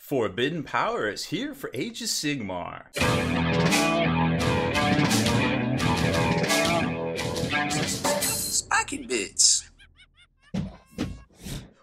Forbidden Power is here for Age of Sigmar. Spiking bits.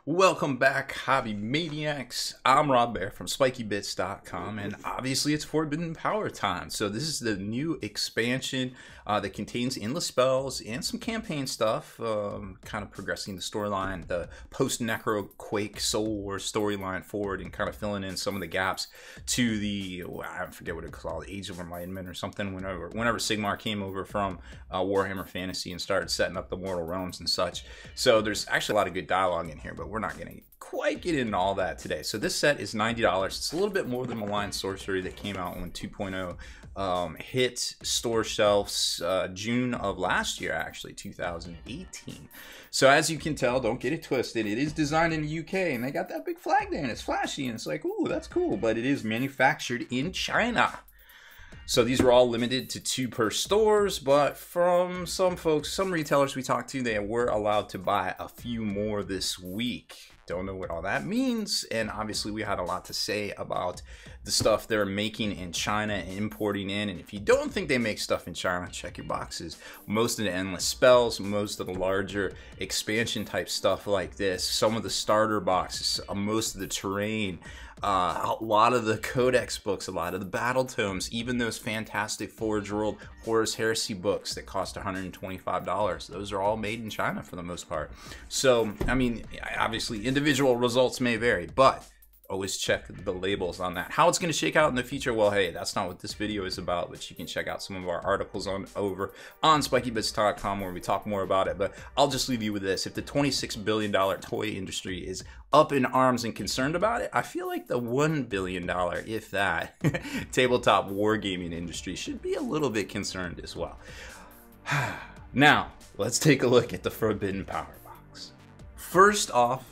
Welcome back, Hobby Maniacs. I'm Baer from SpikyBits.com, and obviously it's Forbidden Power time. So this is the new expansion that contains endless spells and some campaign stuff, kind of progressing the storyline, the post-Necro Quake Soul Wars storyline forward, and kind of filling in some of the gaps to the, I forget what it's called, Age of Enlightenment or something, whenever Sigmar came over from Warhammer Fantasy and started setting up the Mortal Realms and such. So there's actually a lot of good dialogue in here, but we're not going to quite get into all that today. So this set is $90. It's a little bit more than Malign Sorcery that came out when 2.0 hit store shelves June of last year, actually 2018. So as you can tell, don't get it twisted, it is designed in the UK and they got that big flag there and it's flashy and it's like, ooh, that's cool, but it is manufactured in China. So these were all limited to 2 per stores, but from some folks, some retailers we talked to, they were allowed to buy a few more this week. Don't know what all that means, and obviously we had a lot to say about the stuff they're making in China and importing in. And if you don't think they make stuff in China, check your boxes. Most of the endless spells, most of the larger expansion type stuff like this, some of the starter boxes, most of the terrain, a lot of the codex books, a lot of the battle tomes, even those fantastic Forge World Horus Heresy books that cost $125. Those are all made in China for the most part. So, I mean, obviously individual results may vary, but always check the labels on that. How it's going to shake out in the future, well, hey, that's not what this video is about, but you can check out some of our articles over on SpikyBits.com where we talk more about it. But I'll just leave you with this. If the $26 billion toy industry is up in arms and concerned about it, I feel like the $1 billion, if that, tabletop wargaming industry should be a little bit concerned as well. Now, let's take a look at the Forbidden Power box. First off,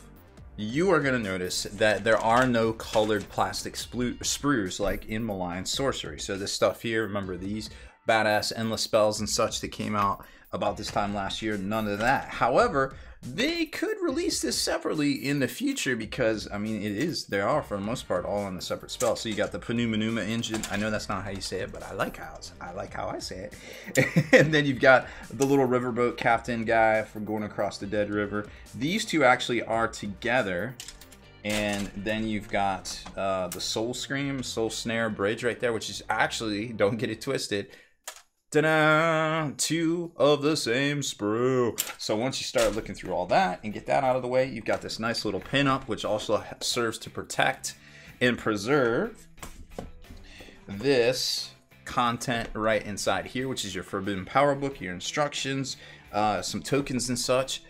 you are going to notice that there are no colored plastic sprues like in Malign Sorcery. So this stuff here, remember these badass endless spells and such that came out about this time last year, none of that. However, they could release this separately in the future because, I mean, they are for the most part all on the separate spell. So you got the Pneumonuma engine. I know that's not how you say it, but I like how I say it. And then you've got the little riverboat captain guy for going across the Dead River. These two actually are together. And then you've got the Soul Scream, Soul Snare bridge right there, which is actually, don't get it twisted, ta-da! 2 of the same sprue. So once you start looking through all that and get that out of the way, you've got this nice little pin-up, which also serves to protect and preserve this content right inside here, which is your Forbidden Power book, your instructions, some tokens and such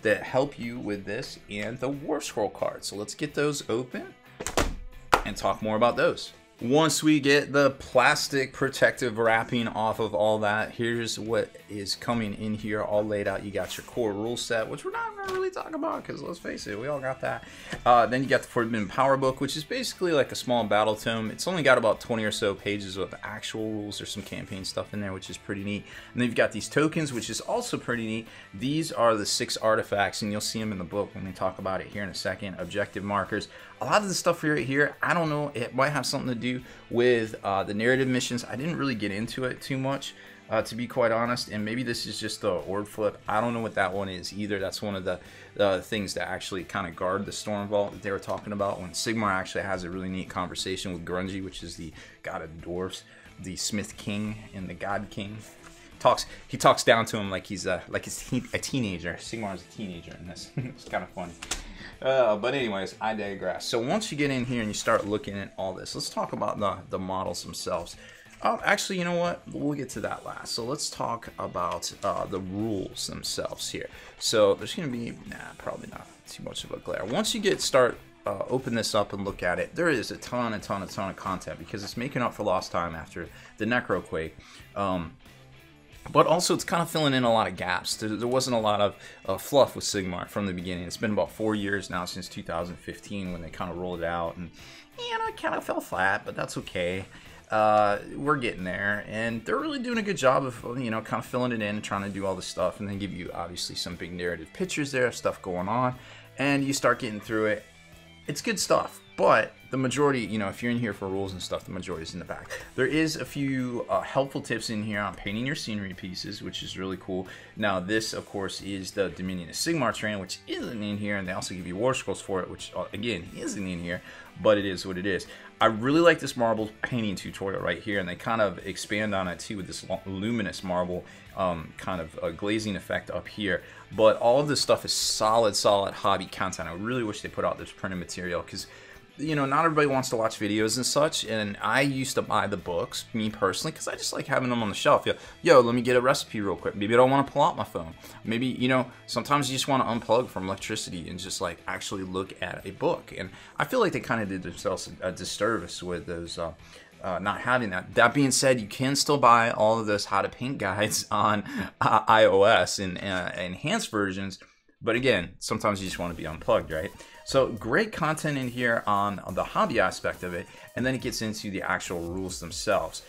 that help you with this, and the War Scroll cards. So let's get those open and talk more about those. Once we get the plastic protective wrapping off of all that, here's what is coming in here all laid out. You got your core rule set, which we're not going to really talk about because let's face it, we all got that. Then you got the Forbidden Power book, which is basically like a small battle tome. It's only got about 20 or so pages of actual rules. There's some campaign stuff in there, which is pretty neat. And then you've got these tokens, which is also pretty neat. These are the 6 artifacts, and you'll see them in the book when we talk about it here in a second. Objective markers. A lot of the stuff right here, I don't know, it might have something to do with the narrative missions. I didn't really get into it too much, to be quite honest, and maybe this is just the orb flip. I don't know what that one is either. That's one of the things that actually kind of guard the Storm Vault that they were talking about when Sigmar actually has a really neat conversation with Grungy, which is the god of the dwarves, the Smith King and the God King. He talks down to him like he's a teenager. Sigmar's a teenager in this. It's kind of funny. But anyways, I digress. So once you get in here and you start looking at all this, let's talk about the models themselves. Actually, you know what? We'll get to that last. So let's talk about the rules themselves here. So there's going to be, probably not too much of a glare. Once you open this up and look at it, there is a ton of content because it's making up for lost time after the Necro Quake. But also it's kind of filling in a lot of gaps. There wasn't a lot of fluff with Sigmar from the beginning. It's been about 4 years now since 2015 when they kind of rolled it out, and you know, it kind of fell flat, but that's okay. We're getting there, and they're really doing a good job of, you know, kind of filling it in and trying to do all this stuff, and then give you obviously some big narrative pictures there, stuff going on, and you start getting through it. It's good stuff. But the majority, you know, if you're in here for rules and stuff, the majority is in the back. There is a few helpful tips in here on painting your scenery pieces, which is really cool. Now, this, of course, is the Dominion of Sigmar terrain, which isn't in here, and they also give you war scrolls for it, which, again, isn't in here, but it is what it is. I really like this marble painting tutorial right here, and they kind of expand on it, too, with this luminous marble kind of glazing effect up here. But all of this stuff is solid hobby content. I really wish they put out this printed material, because you know, not everybody wants to watch videos and such, and I used to buy the books, me personally, because I just like having them on the shelf. Yo, let me get a recipe real quick. Maybe I don't want to pull out my phone. Maybe, you know, sometimes you just want to unplug from electricity and just like actually look at a book. And I feel like they kind of did themselves a disservice with those not having that. That being said, you can still buy all of those how to paint guides on iOS and enhanced versions. But again, sometimes you just want to be unplugged, right? So great content in here on the hobby aspect of it, and then it gets into the actual rules themselves,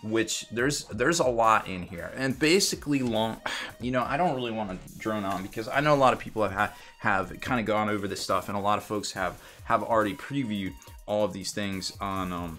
which there's a lot in here. And basically, you know, I don't really want to drone on because I know a lot of people have kind of gone over this stuff, and a lot of folks have already previewed all of these things on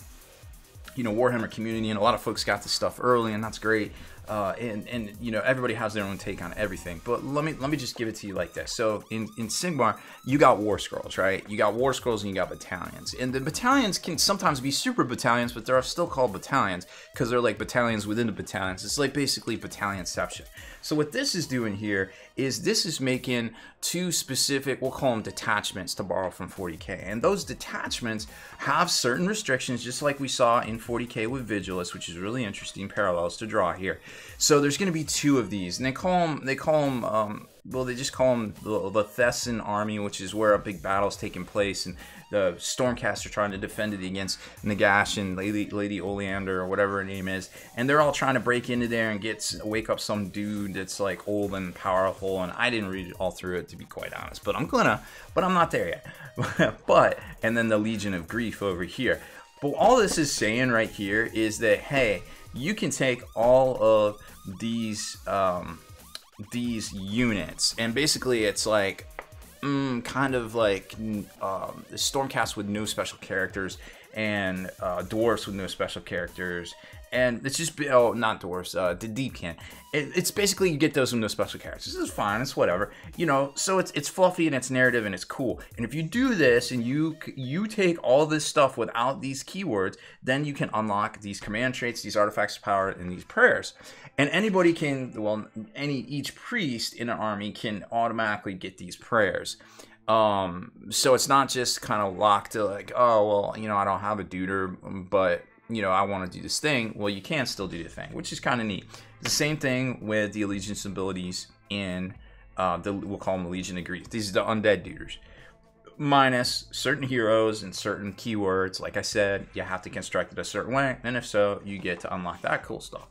you know, Warhammer community, and a lot of folks got this stuff early, and that's great. And you know, everybody has their own take on everything, but let me just give it to you like this. So in Sigmar, you got war scrolls, right? You got war scrolls and you got battalions, and the battalions can sometimes be super battalions, but they're still called battalions because they're like battalions within the battalions. It's like basically battalionception. So what this is doing here is this is making two specific, we'll call them detachments, to borrow from 40K, and those detachments have certain restrictions, just like we saw in 40K with Vigilus, which is really interesting parallels to draw here. So there's going to be two of these, and they call them well, they just call them the Thessan army, which is where a big battle is taking place, and the Stormcast are trying to defend it against Nagash and Lady Oleander, or whatever her name is, and they're all trying to break into there and wake up some dude that's like old and powerful. And I didn't read all through it, to be quite honest, but I'm not there yet. And then the Legion of Grief over here. But all this is saying right here is that, hey, you can take all of these units, and basically it's like kind of like Stormcast with no special characters, and dwarfs with no special characters, and it's just not dwarfs, the Deepkin. It's basically you get those with no special characters. This is fine, it's whatever, you know. So it's fluffy and it's narrative and it's cool. And if you do this and you take all this stuff without these keywords, then you can unlock these command traits, these artifacts of power, and these prayers. And anybody can, well, each priest in an army can automatically get these prayers. So it's not just kind of locked to like, oh, well, you know, I don't have a duder, but, you know, I want to do this thing. Well, you can still do the thing, which is kind of neat. The same thing with the allegiance abilities in, we'll call them the Legion of Grief. These are the undead duders. Minus certain heroes and certain keywords. Like I said, you have to construct it a certain way, and if so, you get to unlock that cool stuff.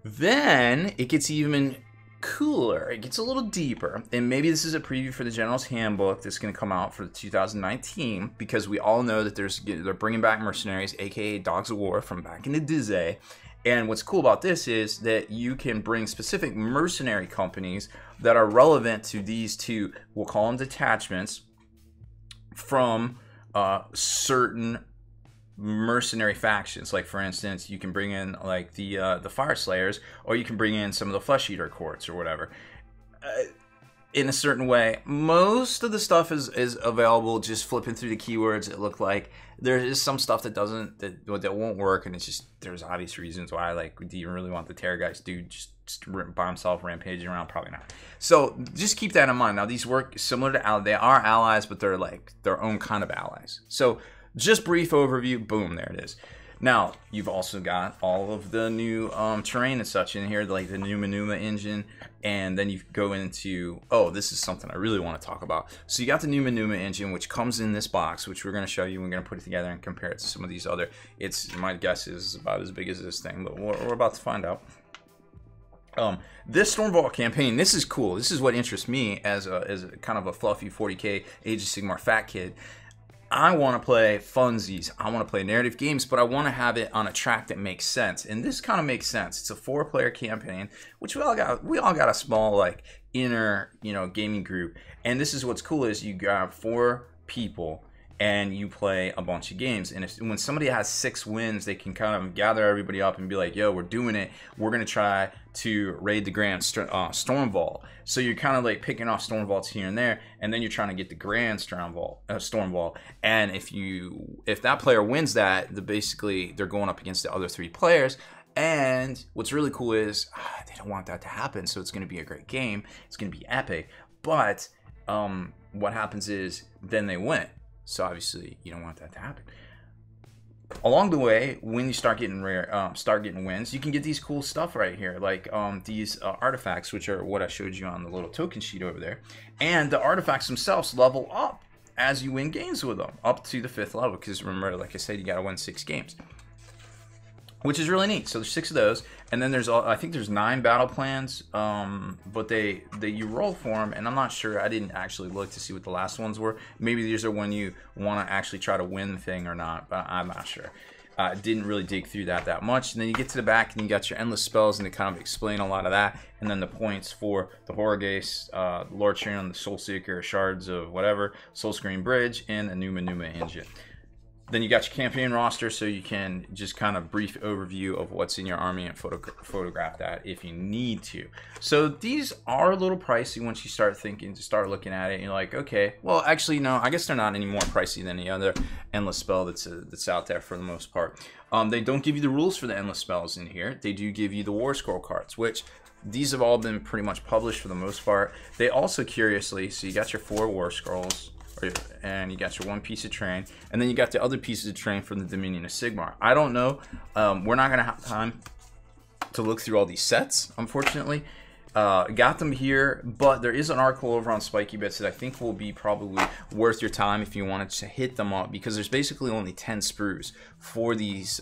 Then it gets even cooler. It gets a little deeper, and maybe this is a preview for the General's Handbook that's going to come out for 2019, because we all know that they're bringing back mercenaries, aka dogs of war, from back in the day. And what's cool about this is that you can bring specific mercenary companies that are relevant to these two, we'll call them detachments, from certain mercenary factions. Like, for instance, you can bring in like the Fire Slayers, or you can bring in some of the Flesh Eater courts or whatever, in a certain way. Most of the stuff is available just flipping through the keywords. It looked like there is some stuff that won't work, and it's just, there's obvious reasons why. Like, do you really want the Terrorgeist dude just by himself rampaging around? Probably not. So just keep that in mind. Now, these work similar to they are allies, but they're like their own kind of allies. So just brief overview, boom, there it is. Now, you've also got all of the new terrain and such in here, like the new Manuma engine, and then you go into, oh, this is something I really want to talk about. So you got the new Manuma engine, which comes in this box, which we're going to show you. We're going to put it together and compare it to some of these other. My guess is about as big as this thing, but we're about to find out. This Stormvault campaign, this is cool. This is what interests me as a kind of a fluffy 40K Age of Sigmar fat kid. I want to play funsies, I want to play narrative games, but I want to have it on a track that makes sense. And this kind of makes sense. It's a 4-player campaign, which we all got a small, like, inner, you know, gaming group. And this is what's cool is you got 4 people, and you play a bunch of games. And when somebody has 6 wins, they can kind of gather everybody up and be like, yo, we're doing it. We're going to try to raid the Grand Storm Vault. So you're kind of like picking off Storm Vaults here and there, and then you're trying to get the Grand Storm Vault. And if that player wins that, basically they're going up against the other 3 players. And what's really cool is they don't want that to happen. So it's going to be a great game. It's going to be epic. But what happens is then they win. So obviously you don't want that to happen. Along the way, when you start getting wins, you can get these cool stuff right here, like these artifacts, which are what I showed you on the little token sheet over there. And the artifacts themselves level up as you win games with them, up to the 5th level. Because remember, like I said, you got to win 6 games, which is really neat. So there's 6 of those, and then I think there's 9 battle plans, but you roll for them, and I'm not sure. I didn't actually look to see what the last ones were. Maybe these are when you want to actually try to win the thing or not, but I'm not sure. Didn't really dig through that much. And then you get to the back, and you got your endless spells, and they kind of explain a lot of that. And then the points for the Horrorgeist, Lord Sharon, the Soul Seeker, Shards of whatever, Soul Screen Bridge, and the Numa engine. Then you got your campaign roster, so you can just kind of brief overview of what's in your army and photograph that if you need to. So these are a little pricey once you start looking at it, and you're like, okay, well, actually, no, I guess they're not any more pricey than the other endless spell that's out there for the most part. They don't give you the rules for the endless spells in here. They do give you the war scroll cards, which these have all been pretty much published for the most part. They also, curiously, so you got your 4 war scrolls, and you got your 1 piece of terrain, and then you got the other pieces of terrain from the Dominion of Sigmar. I don't know. We're not going to have time to look through all these sets, unfortunately. Got them here, but there is an article over on Spiky Bits that I think will be probably worth your time if you wanted to hit them up, because there's basically only 10 sprues for these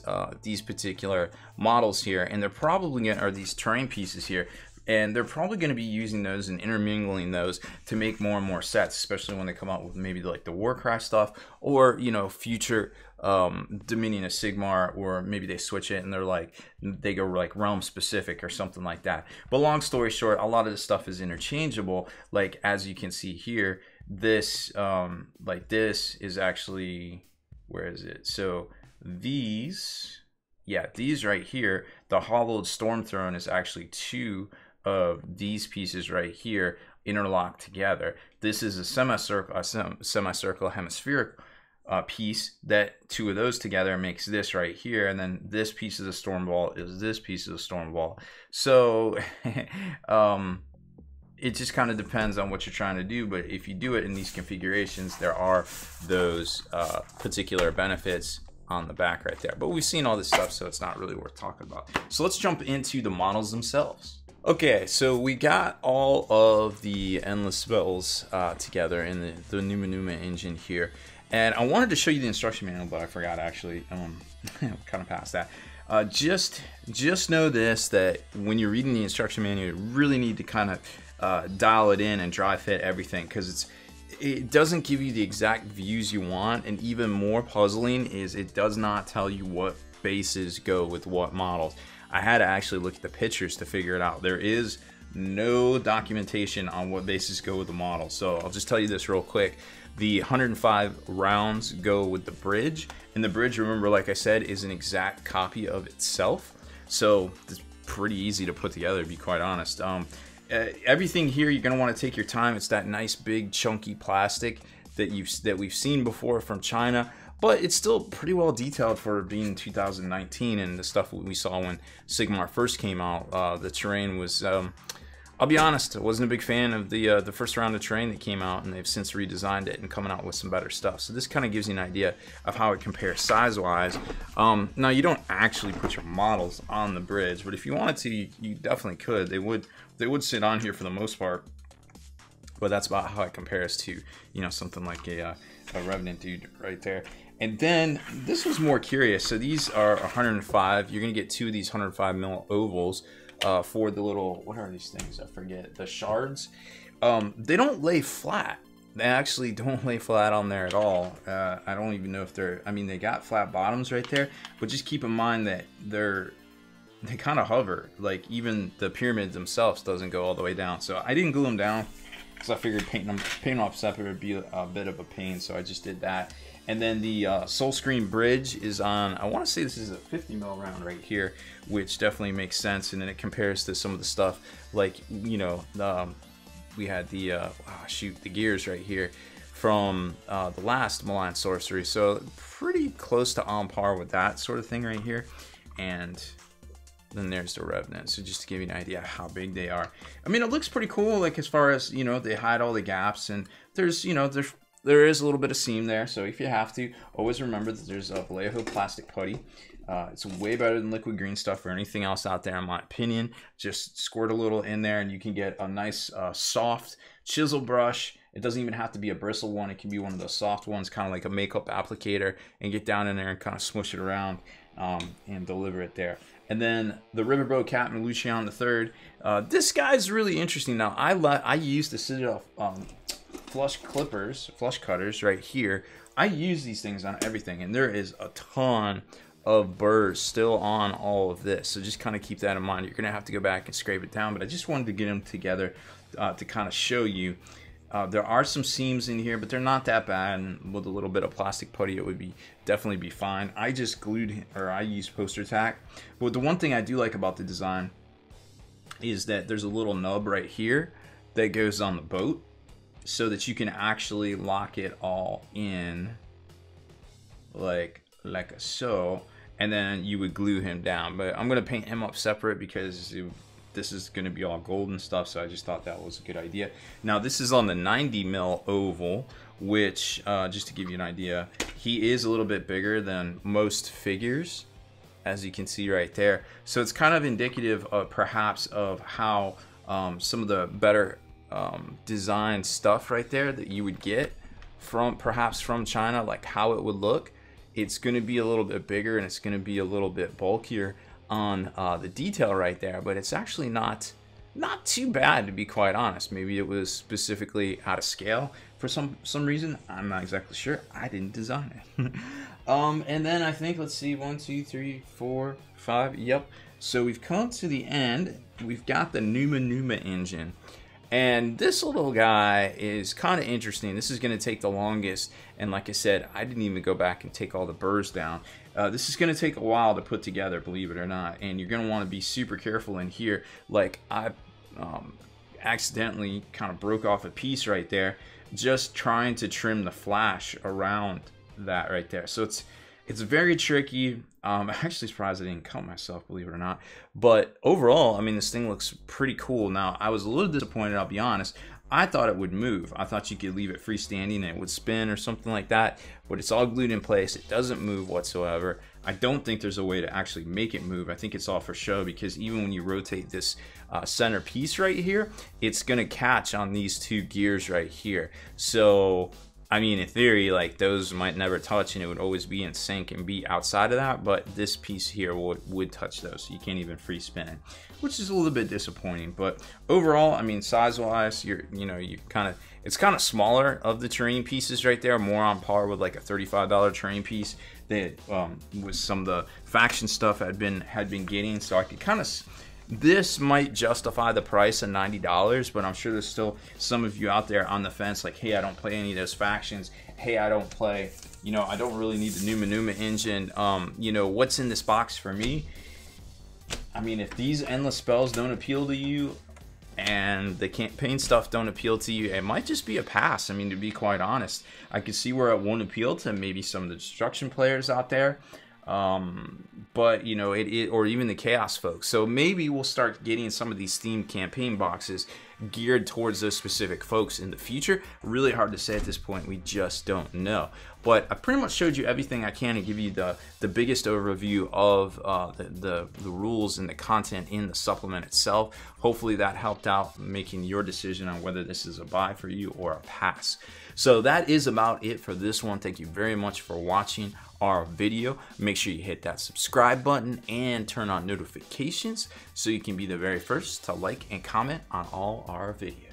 particular models here, and they're probably going to, or these terrain pieces here, and they're probably going to be using those and intermingling those to make more and more sets, especially when they come out with maybe like the Warcraft stuff, or, you know, future Dominion of Sigmar, or maybe they switch it and they go like realm specific or something like that. But long story short, a lot of this stuff is interchangeable. Like, as you can see here, this this is actually, where is it? So these right here, the hollowed Storm Throne is actually 2 of these pieces right here interlocked together. This is a semicircle hemispheric piece, that 2 of those together makes this right here, and then this piece of the Storm Vault is this piece of the Storm Vault. So it just kind of depends on what you're trying to do, but if you do it in these configurations, there are those particular benefits on the back right there. But we've seen all this stuff, so it's not really worth talking about. So let's jump into the models themselves. Okay, so we got all of the endless spells together in the Numa engine here, and I wanted to show you the instruction manual, but I forgot actually. Kind of past that. Just know this, that when you're reading the instruction manual, you really need to kind of dial it in and dry fit everything, because it doesn't give you the exact views you want, and even more puzzling is it does not tell you what bases go with what models. I had to actually look at the pictures to figure it out. There is no documentation on what bases go with the model. So I'll just tell you this real quick. The 105 rounds go with the bridge, and the bridge, remember, like I said, is an exact copy of itself. So it's pretty easy to put together, to be quite honest. Everything here, you're going to want to take your time. It's that nice big chunky plastic that we've seen before from China, but it's still pretty well detailed for being 2019 and the stuff we saw when Sigmar first came out. The terrain was, I'll be honest, I wasn't a big fan of the first round of terrain that came out, and they've since redesigned it and coming out with some better stuff. So this kind of gives you an idea of how it compares size-wise. Now, you don't actually put your models on the bridge, but if you wanted to, you definitely could. They would sit on here for the most part, but that's about how it compares to, you know, something like a Revenant dude right there. And then this was more curious. So these are 105. You're gonna get 2 of these 105 mil ovals for the little, what are these things? I forget. The shards. They don't lay flat. They actually don't lay flat on there at all. I don't even know if they're, I mean, they got flat bottoms right there, but just keep in mind that they kind of hover. Like, even the pyramids themselves doesn't go all the way down. So I didn't glue them down, because I figured painting off separate would be a bit of a pain, so I just did that. And then the Soul Screen bridge is on, I want to say this is a 50 mil round right here, which definitely makes sense. And then it compares to some of the stuff like, you know, we had the, the gears right here from the last Malign Sorcery. So pretty close to on par with that sort of thing right here. And then there's the Revenant. So just to give you an idea how big they are. I mean, it looks pretty cool, like as far as, you know, they hide all the gaps, and there's, you know, there is a little bit of seam there. So if you have to, always remember that there's a Vallejo plastic putty. It's way better than liquid green stuff or anything else out there, in my opinion. Just squirt a little in there and you can get a nice soft chisel brush. It doesn't even have to be a bristle one. It can be one of those soft ones, kind of like a makeup applicator, and get down in there and kind of smush it around and deliver it there. And then the Riverboat Captain Lucian III. This guy's really interesting. Now, I use the Citadel flush cutters right here. I use these things on everything, and there is a ton of burrs still on all of this. So just kind of keep that in mind. You're going to have to go back and scrape it down, but I just wanted to get them together to kind of show you. There are some seams in here, but they're not that bad, and with a little bit of plastic putty, it would definitely be fine. I just glued, or I used poster tack. But the one thing I do like about the design is that there's a little nub right here that goes on the boat, so that you can actually lock it all in like so, and then you would glue him down. But I'm gonna paint him up separate because this is going to be all gold and stuff, so I just thought that was a good idea. Now this is on the 90 mil oval, which just to give you an idea, he is a little bit bigger than most figures, as you can see right there. So it's kind of indicative of perhaps of how some of the better design stuff right there that you would get from perhaps from China, like how it would look. It's going to be a little bit bigger and it's going to be a little bit bulkier on the detail right there, but it's actually not too bad, to be quite honest. Maybe it was specifically out of scale for some reason. I'm not exactly sure. I didn't design it. And then I think, let's see, 1 2 3 4 5. Yep. So we've come to the end. We've got the Numa engine. And this little guy is kind of interesting. This is going to take the longest. And like I said, I didn't even go back and take all the burrs down. This is going to take a while to put together, believe it or not. And you're going to want to be super careful in here. Like I accidentally kind of broke off a piece right there, just trying to trim the flash around that right there. So it's very tricky. I'm actually surprised I didn't cut myself, believe it or not. But overall, I mean, this thing looks pretty cool. Now, I was a little disappointed, I'll be honest. I thought it would move. I thought you could leave it freestanding and it would spin or something like that. But it's all glued in place. It doesn't move whatsoever. I don't think there's a way to actually make it move. I think it's all for show, because even when you rotate this center piece right here, it's going to catch on these two gears right here. So I mean, in theory, like those might never touch and it would always be in sync and be outside of that, but this piece here would touch those, so you can't even free spin it, which is a little bit disappointing. But overall, I mean, size-wise, it's kind of smaller of the terrain pieces right there, more on par with like a $35 terrain piece that with some of the faction stuff had been getting. So I could kind of, this might justify the price of $90, but I'm sure there's still some of you out there on the fence, like, hey, I don't play any of those factions. Hey, I don't play, I don't really need the Numa engine. What's in this box for me? I mean, if these endless spells don't appeal to you and the campaign stuff don't appeal to you, it might just be a pass. I mean, to be quite honest, I could see where it won't appeal to maybe some of the destruction players out there. But or even the chaos folks. So maybe we'll start getting some of these themed campaign boxes geared towards those specific folks in the future. Really hard to say at this point. We just don't know. But I pretty much showed you everything I can to give you the biggest overview of the rules and the content in the supplement itself. Hopefully that helped out making your decision on whether this is a buy for you or a pass. So that is about it for this one. Thank you very much for watching our video. Make sure you hit that subscribe button and turn on notifications so you can be the very first to like and comment on all our videos.